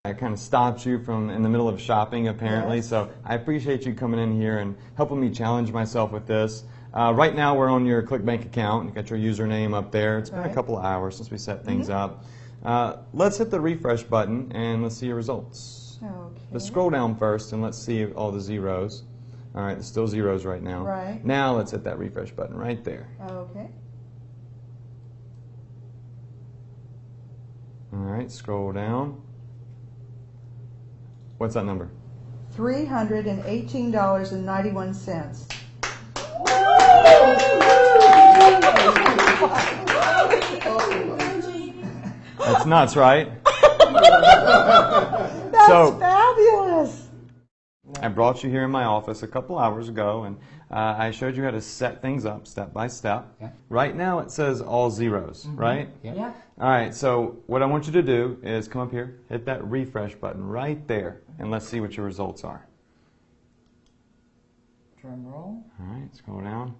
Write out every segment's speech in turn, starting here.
I kind of stopped you from in the middle of shopping, apparently. Yes. So I appreciate you coming in here and helping me challenge myself with this. Right now, we're on your ClickBank account. You got your username up there. It's been a couple of hours since we set things up. Let's hit the refresh button and let's see your results. Okay. Let's scroll down first and let's see all the zeros. All right, there's still zeros right now. Right. Now let's hit that refresh button right there. Okay. All right, scroll down. What's that number? $318.91. That's nuts, right? That's So- fabulous. I brought you here in my office a couple hours ago, and I showed you how to set things up step by step. Yeah. Right now it says all zeros, right? Yeah. All right, so what I want you to do is come up here, hit that refresh button right there, and let's see what your results are. Drum roll. All right, scroll down.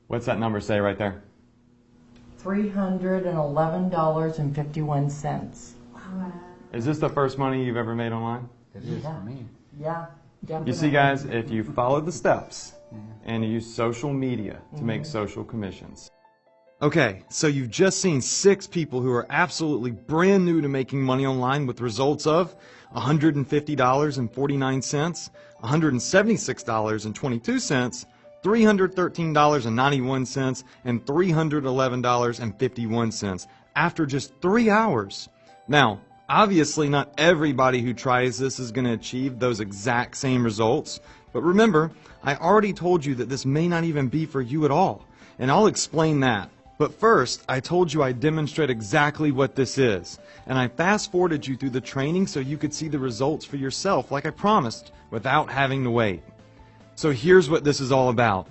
What's that number say right there? $311.51. Is this the first money you've ever made online? It is for me. Yeah, definitely. You see, guys, if you follow the steps and you use social media to make social commissions. Okay, so you've just seen 6 people who are absolutely brand new to making money online with results of $150.49, $176.22, $313.91, and $311.51 after just 3 hours. Now, obviously, not everybody who tries this is going to achieve those exact same results. But remember, I already told you that this may not even be for you at all. And I'll explain that. But first, I told you I'd demonstrate exactly what this is. And I fast-forwarded you through the training so you could see the results for yourself, like I promised, without having to wait. So here's what this is all about.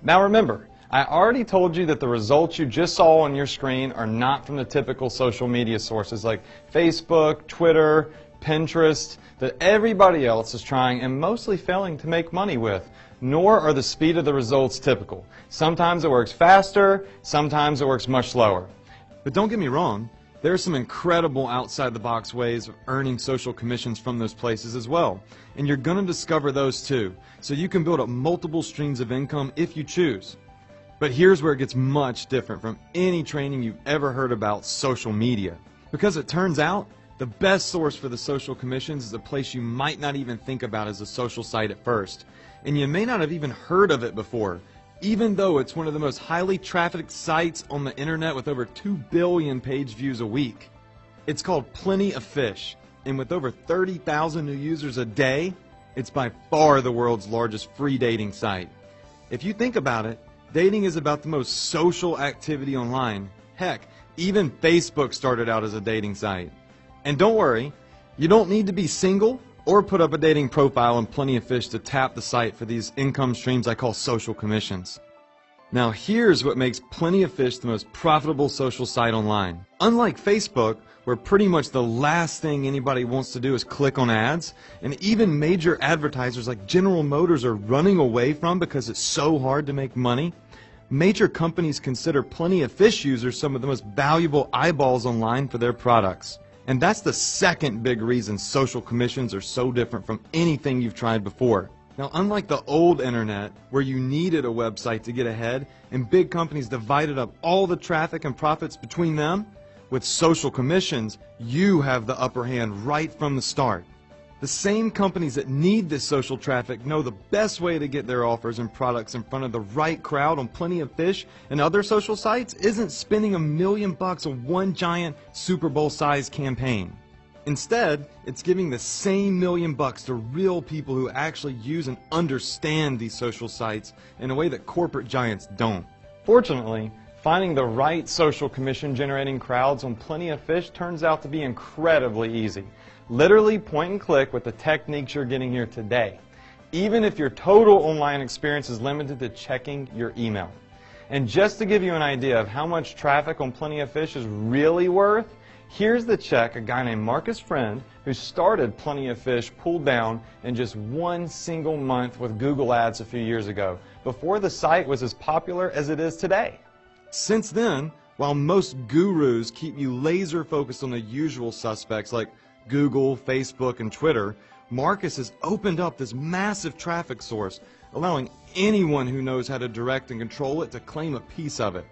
Now remember, I already told you that the results you just saw on your screen are not from the typical social media sources like Facebook, Twitter, Pinterest, that everybody else is trying and mostly failing to make money with, nor are the speed of the results typical. Sometimes it works faster, sometimes it works much slower. But don't get me wrong, there are some incredible outside-the-box ways of earning social commissions from those places as well. And you're going to discover those too, so you can build up multiple streams of income if you choose. But here's where it gets much different from any training you've ever heard about social media. Because it turns out, the best source for the social commissions is a place you might not even think about as a social site at first. And you may not have even heard of it before, even though it's one of the most highly trafficked sites on the internet with over 2 billion page views a week. It's called Plenty of Fish, and with over 30,000 new users a day, it's by far the world's largest free dating site. If you think about it, dating is about the most social activity online. Heck, even Facebook started out as a dating site. And don't worry, you don't need to be single or put up a dating profile on Plenty of Fish to tap the site for these income streams I call social commissions. Now here's what makes Plenty of Fish the most profitable social site online. Unlike Facebook, where pretty much the last thing anybody wants to do is click on ads, and even major advertisers like General Motors are running away from because it's so hard to make money, major companies consider Plenty of Fish users some of the most valuable eyeballs online for their products. And that's the second big reason social commissions are so different from anything you've tried before. Now, unlike the old internet, where you needed a website to get ahead, and big companies divided up all the traffic and profits between them, with social commissions, you have the upper hand right from the start. The same companies that need this social traffic know the best way to get their offers and products in front of the right crowd on Plenty of Fish and other social sites isn't spending $1 million on one giant Super Bowl-sized campaign. Instead, it's giving the same $1 million to real people who actually use and understand these social sites in a way that corporate giants don't. Fortunately, finding the right social commission generating crowds on Plenty of Fish turns out to be incredibly easy. Literally point and click with the techniques you're getting here today, even if your total online experience is limited to checking your email. And just to give you an idea of how much traffic on Plenty of Fish is really worth, here's the check a guy named Marcus Friend, who started Plenty of Fish, pulled down in just one single month with Google Ads a few years ago, before the site was as popular as it is today. Since then, while most gurus keep you laser focused on the usual suspects like Google, Facebook, and Twitter, Marcus has opened up this massive traffic source, allowing anyone who knows how to direct and control it to claim a piece of it.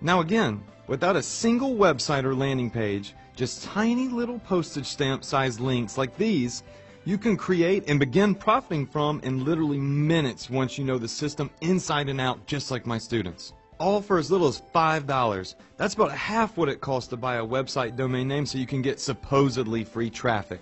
Now again, without a single website or landing page, just tiny little postage stamp sized links like these, you can create and begin profiting from in literally minutes once you know the system inside and out, just like my students. All for as little as $5. That's about half what it costs to buy a website domain name so you can get supposedly free traffic.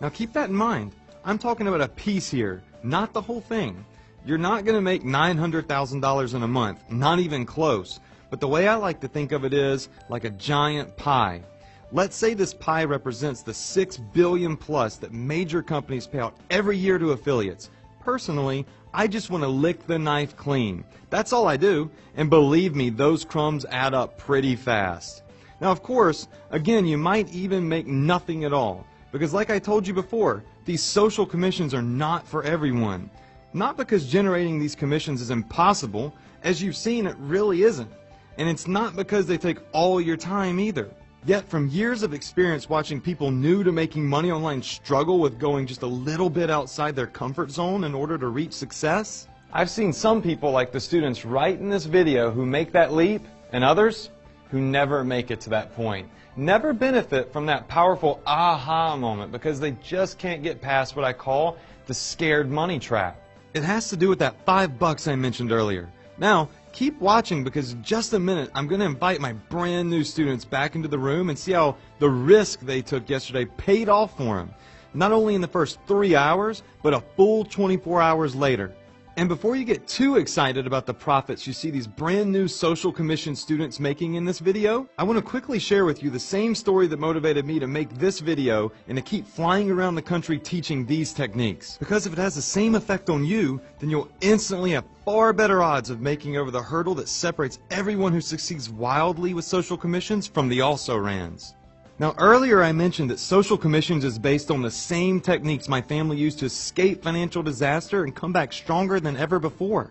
Now keep that in mind. I'm talking about a piece here, not the whole thing. You're not going to make $900,000 in a month, not even close. But the way I like to think of it is like a giant pie. Let's say this pie represents the $6 billion plus that major companies pay out every year to affiliates. Personally, I just want to lick the knife clean. That's all I do, and believe me, those crumbs add up pretty fast. Now, of course, again, you might even make nothing at all, because like I told you before, these social commissions are not for everyone. Not because generating these commissions is impossible, as you've seen, it really isn't. And it's not because they take all your time either. Yet from years of experience watching people new to making money online struggle with going just a little bit outside their comfort zone in order to reach success, I've seen some people like the students right in this video who make that leap, and others who never make it to that point. Never benefit from that powerful aha moment because they just can't get past what I call the scared money trap. It has to do with that $5 I mentioned earlier. Now, keep watching because in just a minute I'm going to invite my brand new students back into the room and see how the risk they took yesterday paid off for them. Not only in the first 3 hours, but a full 24 hours later. And before you get too excited about the profits you see these brand new social commission students making in this video, I want to quickly share with you the same story that motivated me to make this video and to keep flying around the country teaching these techniques. Because if it has the same effect on you, then you'll instantly have far better odds of making over the hurdle that separates everyone who succeeds wildly with social commissions from the also-rans. Now earlier I mentioned that social commissions is based on the same techniques my family used to escape financial disaster and come back stronger than ever before.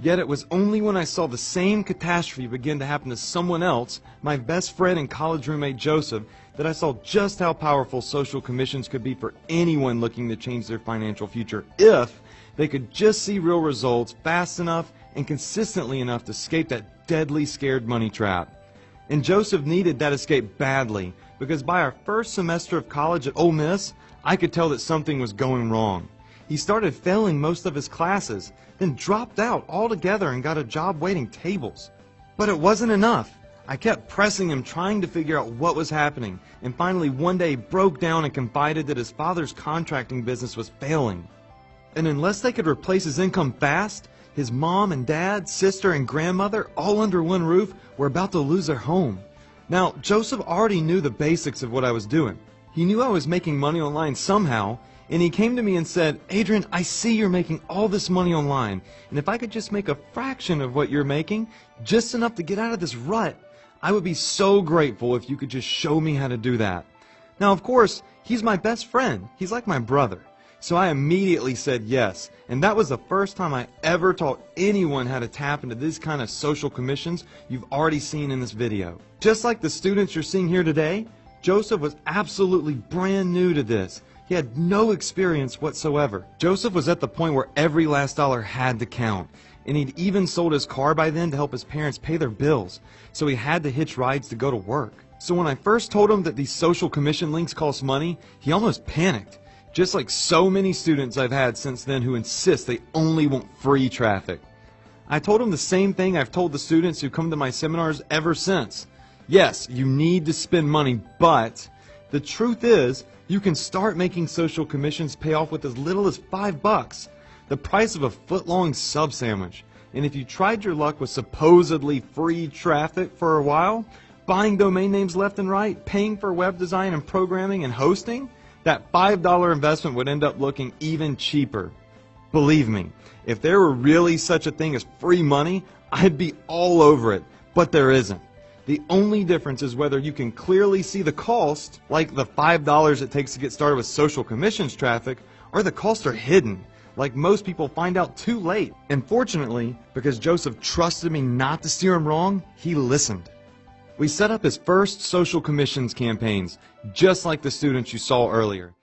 Yet it was only when I saw the same catastrophe begin to happen to someone else, my best friend and college roommate Joseph, that I saw just how powerful social commissions could be for anyone looking to change their financial future if they could just see real results fast enough and consistently enough to escape that deadly scared money trap. And Joseph needed that escape badly, because by our first semester of college at Ole Miss, I could tell that something was going wrong. He started failing most of his classes, then dropped out altogether and got a job waiting tables. But it wasn't enough. I kept pressing him, trying to figure out what was happening, and finally one day he broke down and confided that his father's contracting business was failing. And unless they could replace his income fast, his mom and dad, sister and grandmother, all under one roof, were about to lose their home. Now, Joseph already knew the basics of what I was doing. He knew I was making money online somehow, and he came to me and said, "Adrian, I see you're making all this money online, and if I could just make a fraction of what you're making, just enough to get out of this rut, I would be so grateful if you could just show me how to do that." Now, of course, he's my best friend. He's like my brother. So I immediately said yes, and that was the first time I ever taught anyone how to tap into these kind of social commissions you've already seen in this video. Just like the students you're seeing here today, Joseph was absolutely brand new to this. He had no experience whatsoever. Joseph was at the point where every last dollar had to count, and he'd even sold his car by then to help his parents pay their bills, so he had to hitch rides to go to work. So when I first told him that these social commission links cost money, he almost panicked. Just like so many students I've had since then who insist they only want free traffic. I told him the same thing I've told the students who come to my seminars ever since. Yes, you need to spend money, but the truth is you can start making social commissions pay off with as little as $5, the price of a foot-long sub sandwich. And if you tried your luck with supposedly free traffic for a while, buying domain names left and right, paying for web design and programming and hosting, that $5 investment would end up looking even cheaper. Believe me, if there were really such a thing as free money, I'd be all over it, but there isn't. The only difference is whether you can clearly see the cost, like the $5 it takes to get started with social commissions traffic, or the costs are hidden, like most people find out too late. And fortunately, because Joseph trusted me not to steer him wrong, he listened. We set up his first social commissions campaigns, just like the students you saw earlier.